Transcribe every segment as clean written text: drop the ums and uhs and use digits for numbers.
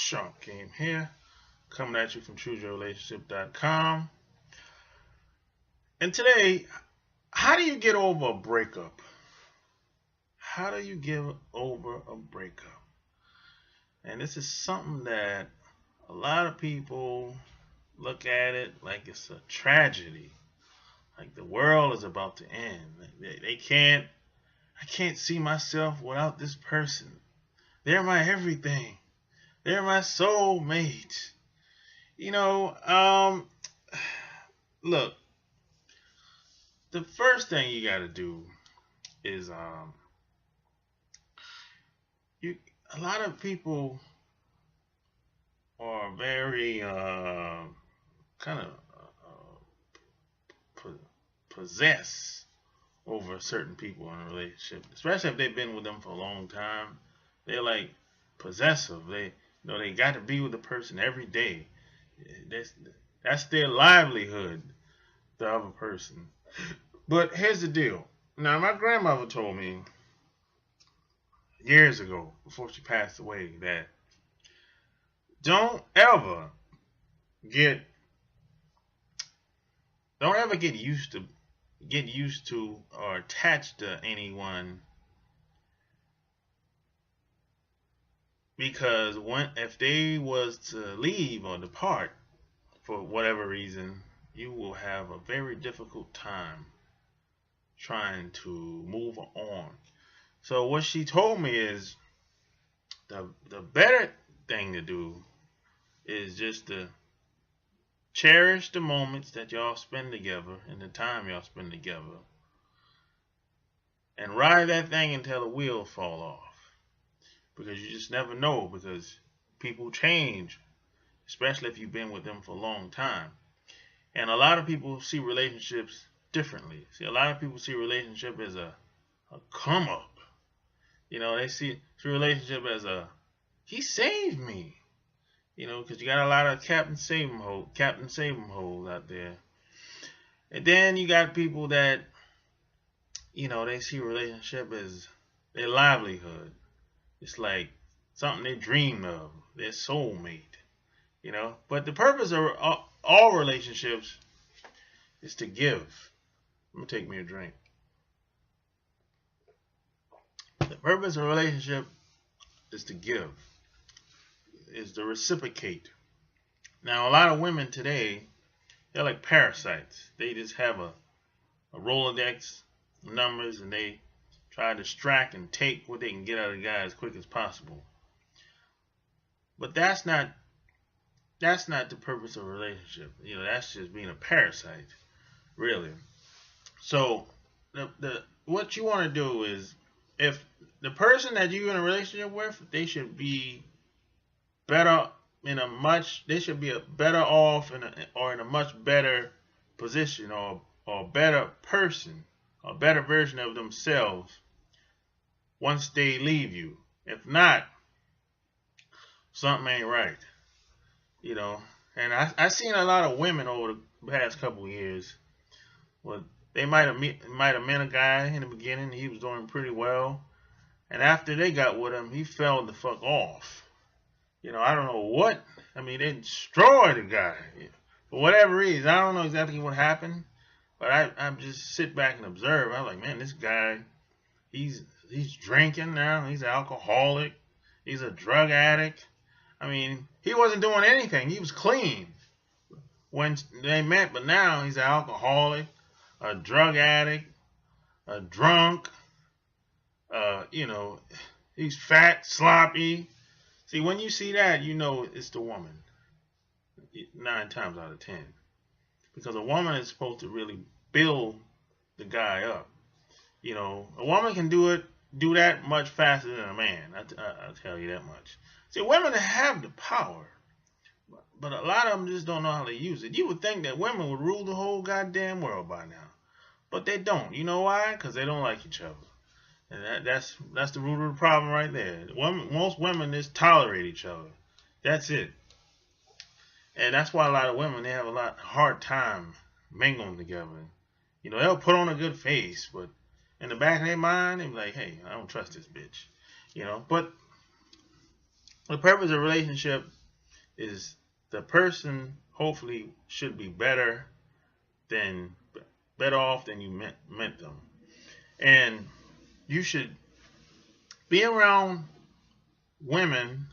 Sharp Game here, coming at you from chooseyourrelationship.com. And today, how do you get over a breakup? How do you get over a breakup? And this is something that a lot of people look at it like it's a tragedy, like the world is about to end. I can't see myself without this person. They're my everything. They're my soulmate. Look, the first thing you got to do is a lot of people are very kind of possessed over certain people in a relationship, especially if they've been with them for a long time. They're like possessive. They got to be with the person every day. That's their livelihood, the other person. But here's the deal. Now, my grandmother told me years ago, before she passed away, that don't ever get used to or attached to anyone, because if they was to leave or depart for whatever reason, you will have a very difficult time trying to move on. So what she told me is the better thing to do is just to cherish the moments that y'all spend together and the time y'all spend together, and ride that thing until the wheels fall off, because you just never know, because people change, especially if you've been with them for a long time. And a lot of people see relationships differently. A lot of people see relationship as a come up. They see relationship as he saved me. Because you got a lot of Captain Save 'em hoes out there. And then you got people that, they see relationship as their livelihood. It's like something they dream of, their soulmate. But the purpose of all relationships is to give. I'm going to take me a drink. The purpose of a relationship is to give, is to reciprocate. Now, a lot of women today, they're like parasites. They just have a Rolodex of numbers, and they try to extract and take what they can get out of the guy as quick as possible. But that's not the purpose of a relationship. That's just being a parasite, really. So what you want to do is, if the person that you're in a relationship with, they should be better they should be better off in a much better position, or a better person, a better version of themselves once they leave you. If not, something ain't right. And I seen a lot of women over the past couple of years. Well, they might have met a guy in the beginning. He was doing pretty well, and after they got with him, he fell the fuck off. I don't know what. They destroyed the guy for whatever reason. I don't know exactly what happened, but I just sit back and observe. I'm like, man, this guy, he's drinking now. He's an alcoholic. He's a drug addict. He wasn't doing anything. He was clean when they met, but now he's an alcoholic, a drug addict, a drunk. He's fat, sloppy. See, when you see that, it's the woman. 9 times out of 10, because a woman is supposed to really build the guy up. A woman can do that much faster than a man. I'll tell you that much. See, women have the power, but a lot of them just don't know how to use it. You would think that women would rule the whole goddamn world by now, but they don't. You know why? Because they don't like each other. And that's the root of the problem right there. Most women just tolerate each other. That's it. And that's why a lot of women, they have a hard time mingling together. They'll put on a good face, but in the back of their mind, they're like, hey, I don't trust this bitch. But the purpose of a relationship is the person hopefully should be than better off than you meant them. And you should be around women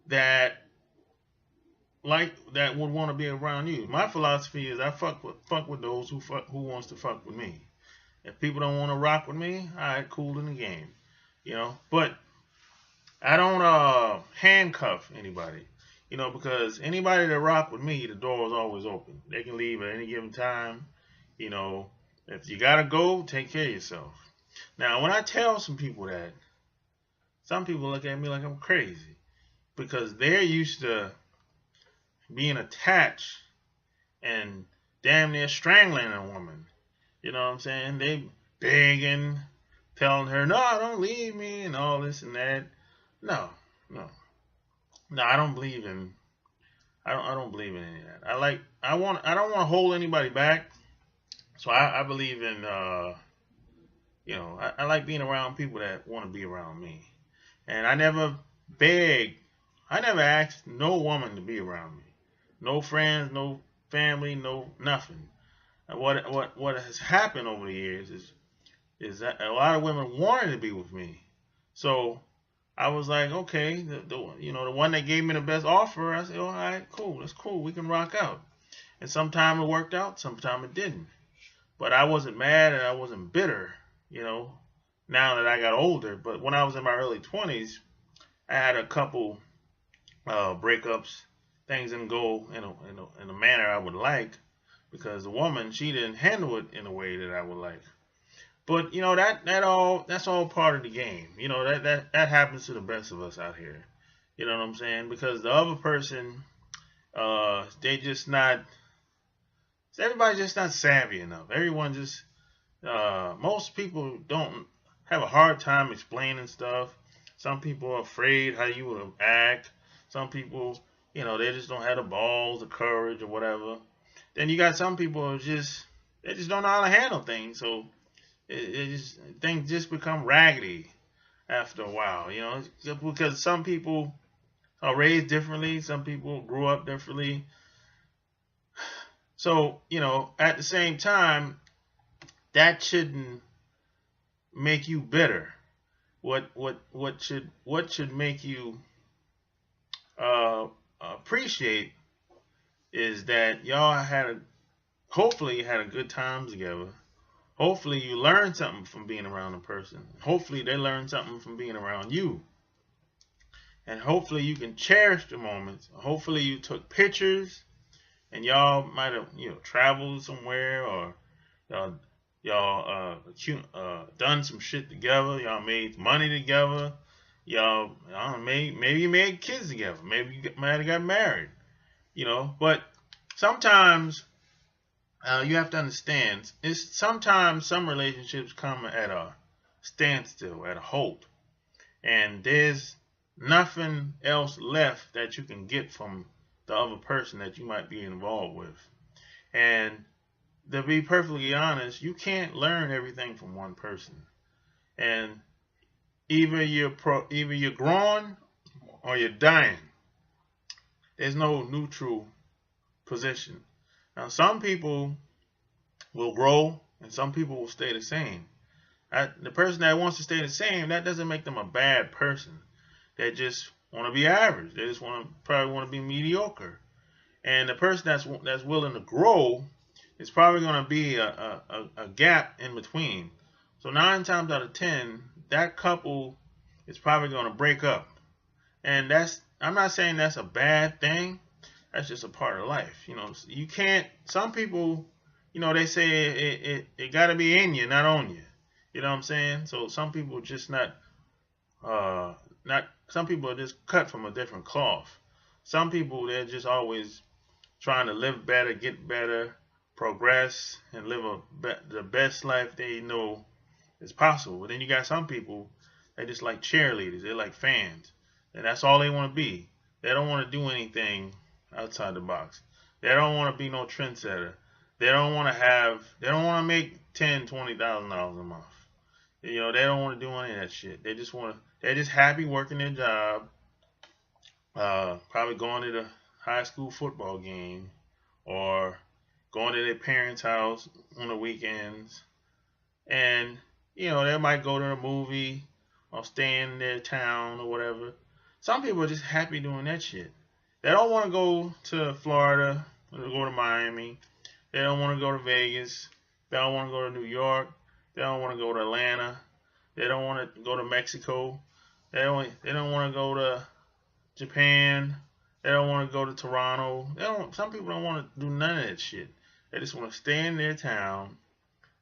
that that would want to be around you. My philosophy is I fuck with those who wants to fuck with me. If people don't want to rock with me, all right, cool in the game, you know. But I don't handcuff anybody, you know, because anybody that rock with me, the door is always open. They can leave at any given time, you know. If you gotta go, take care of yourself. Now, when I tell some people that, some people look at me like I'm crazy because they're used to being attached and damn near strangling a woman. You know what I'm saying? They begging, telling her, "No, don't leave me," and all this and that. No, no, no. I don't believe in. I don't believe in any of that. I don't want to hold anybody back. So I believe in. You know, I like being around people that want to be around me, and I never beg. I never asked no woman to be around me. No friends, no family, no nothing. And what has happened over the years is that a lot of women wanted to be with me. So I was like, okay, the one that gave me the best offer, I said, all right, cool, that's cool, we can rock out. And sometimes it worked out, sometimes it didn't. But I wasn't mad and I wasn't bitter, you know, now that I got older. But when I was in my early 20s, I had a couple breakups. Things didn't go in a manner I would like because the woman, she didn't handle it in a way that I would like. But you know that's all part of the game. You know that happens to the best of us out here. You know what I'm saying? Because the other person, they just not. Everybody's just not savvy enough. Everyone just most people don't have a hard time explaining stuff. Some people are afraid how you would act. Some people, you know, they just don't have the balls, the courage, or whatever. Then you got some people who they just don't know how to handle things. So things just become raggedy after a while, you know, because some people are raised differently. Some people grew up differently. So, you know, at the same time, that shouldn't make you bitter. What should make you appreciate is that hopefully you had a good time together. Hopefully you learned something from being around a person. Hopefully they learned something from being around you. And hopefully you can cherish the moments. Hopefully you took pictures and y'all might have, you know, traveled somewhere or y'all done some shit together. Y'all made money together. Y'all, I don't know, maybe you made kids together. Maybe you might have got married. You know, but sometimes you have to understand. Sometimes some relationships come at a standstill, at a halt, and there's nothing else left that you can get from the other person that you might be involved with. And to be perfectly honest, you can't learn everything from one person. And either you're growing or you're dying. There's no neutral position. Now, some people will grow and some people will stay the same. The person that wants to stay the same, that doesn't make them a bad person. They just want to be average. They just probably want to be mediocre. And the person that's willing to grow is probably going to be a gap in between. So 9 times out of 10, that couple is probably going to break up. And I'm not saying that's a bad thing. That's just a part of life. You know, you can't. Some people, you know, they say it got to be in you, not on you. You know what I'm saying? So some people just some people are just cut from a different cloth. Some people, they're just always trying to live better, get better, progress, and live the best life they know is possible. But then you got some people, they just like cheerleaders. They're like fans. And that's all they want to be. They don't want to do anything outside the box. They don't want to be no trendsetter. They don't want to make $10,000-$20,000 a month. You know, they don't want to do any of that shit. They're just happy working their job, Probably going to the high school football game or going to their parents' house on the weekends. And, they might go to a movie or stay in their town or whatever. Some people are just happy doing that shit. They don't want to go to Florida or go to Miami. They don't want to go to Vegas. They don't want to go to New York. They don't want to go to Atlanta. They don't want to go to Mexico. They don't want to go to Japan. They don't want to go to Toronto. Some people don't want to do none of that shit. They just want to stay in their town,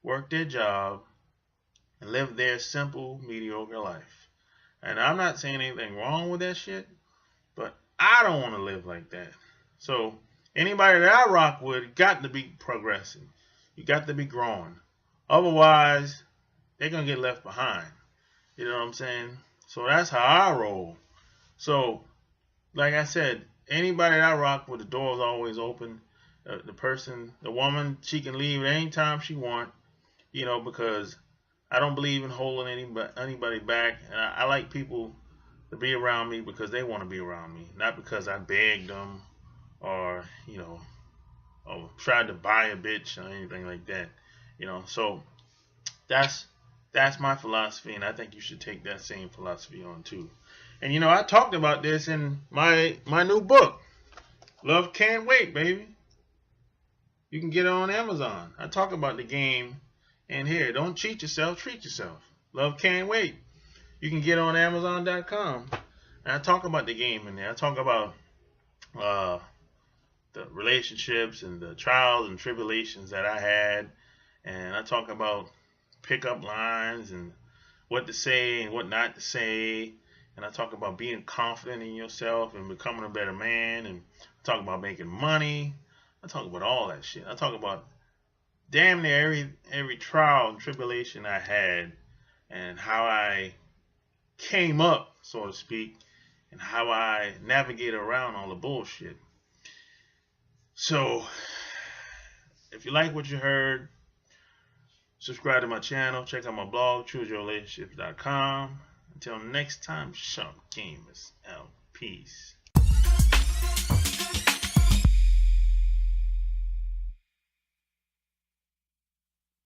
work their job, and live their simple, mediocre life. And I'm not saying anything wrong with that shit, but I don't want to live like that. So anybody that I rock with got to be progressing. You got to be growing. Otherwise, they're going to get left behind. You know what I'm saying? So that's how I roll. So, like I said, anybody that I rock with, the door is always open. The woman, she can leave at any time she want, because I don't believe in holding anybody back. And I like people to be around me because they want to be around me, not because I begged them or, or tried to buy a bitch or anything like that. So that's my philosophy, and I think you should take that same philosophy on too. And I talked about this in my new book, Love Can't Wait, baby. You can get it on Amazon. I talk about the game in here. Don't cheat yourself, treat yourself. Love Can't Wait. You can get it on Amazon.com. And I talk about the game in there. I talk about the relationships and the trials and tribulations that I had. And I talk about pickup lines and what to say and what not to say. And I talk about being confident in yourself and becoming a better man. And I talk about making money. I talk about all that shit. I talk about damn near every trial and tribulation I had and how I came up, so to speak, and how I navigate around all the bullshit. So, if you like what you heard, subscribe to my channel. Check out my blog, chooseyourrelationships.com. Until next time, sharp gamers out. Peace.